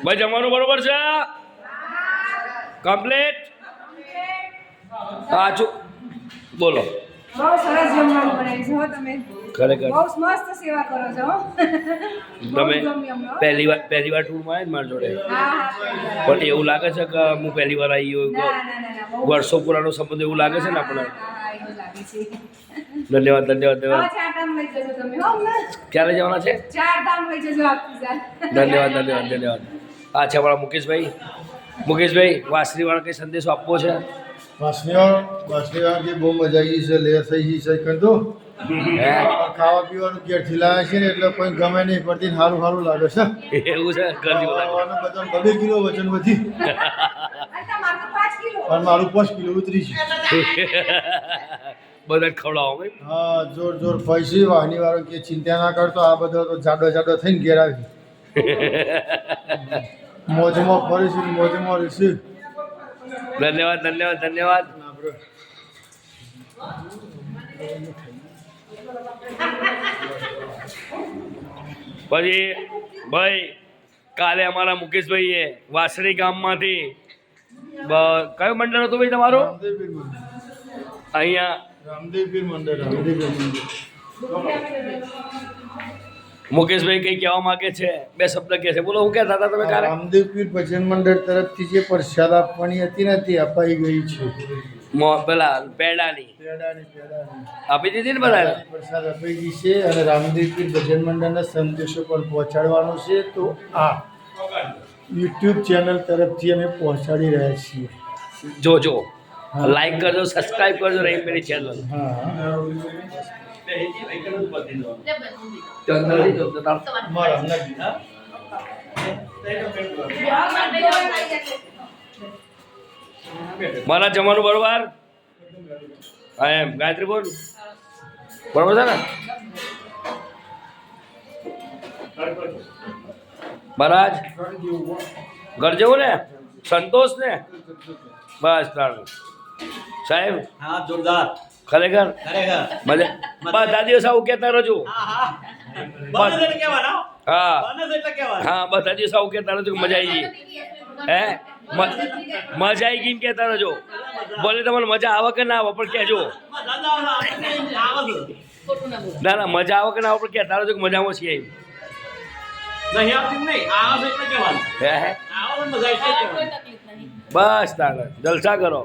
ભાઈ જમવાનું બરોબર છે? કમ્પ્લીટ? હા બોલો. બહુ સરસ જમવાનું બનાવ્યું છે હો તમે. ખરેખર બહુ મસ્ત સેવા કરો છો હો. તમે પહેલી વાર ટૂરમાં આવ્યા મારી જોડે? હા. પણ એવું લાગે છે કે હું પહેલી વાર આવી ગયો? ના. વર્ષો પુરાનો સંબંધ એવું લાગે છે ને આપણે? હા, એવું લાગે છે. ધન્યવાદ. હવે 4 ધામ લઈ જજો તમે હો અમને. ક્યારે જવાના છે? 4 ધામ લઈ જજો આપી જા. ધન્યવાદ. આ છે અમારા મુકેશભાઈ વાસણીવાળા કંઈ સંદેશો આપવો છે? વાસણીવાળા બહુ મજા આવી છે, લે થઈ ગઈ છે કરી દો. ખાવા પીવાનું ઘેરથી લાવે છે ને એટલે કોઈ ગમે નહીં પડતી, સારું લાગે છે. એવું છે? બધા 2 કિલો વજન વધી અને મારું 5 કિલો ઉતરી છે. બધા ખવડાવો. હા, જોર પૈસી વાહની વાળો કે ચિંતા ના કરતો, આ બધો તો જાડો થઈને ઘેર આવી મોજમાં ફરીશું, મોજમાં રહીશું. ધન્યવાદ. પછી ભાઈ કાલે અમારા મુકેશભાઈએ વાસણી ગામમાંથી કયું મંડળ હતું ભાઈ તમારું? અહીંયા રામદેવપીર મંદિર. મુકેશભાઈ કઈ કહેવા માંગે છે? 2 શબ્દ કહે છે, બોલો. શું કહેતા હતા તમે કાલે? રામદેવપીર ભજન મંડળ તરફથી જે પ્રસાદ આપવાની હતી ને તે અપાઈ ગઈ છે. પેલા પેડાની આપી દીધી ને બધા પ્રસાદ અપાઈ ગઈ છે અને રામદેવપીર ભજન મંડળના સંદેશો પણ પહોંચાડવાનો છે. તો આ યુટ્યુબ ચેનલ તરફથી અમે પહોંચાડી રહ્યા છીએ. જોજો, લાઈક કરજો, સબસ્ક્રાઇબ કરજો રહીમપેરી ચેનલ. મારા જમવાનું બરોબર? હા એમ ગાયત્રી બોલ બરોબર છે ને? મહારાજ ઘર જેવું ને? સંતોષ ને? બસ તારું સાહેબ. હા, જોરદાર. ખરેખર મજા. બધા દિવસ આવું કહેતા રહેજો. હા, બધા દિવસ આવું કહેતા રહેજો. મજા આવી ગઈ. મજા આવી ગઈ એમ કહેતા રહેજો. ભલે તમારે મજા આવે કે ના આવે પણ કહેજો. ના મજા આવે કે ના આવે પણ કહેતા રહેજો કે મજામાં છીએ. બસ તારે જલસા કરો.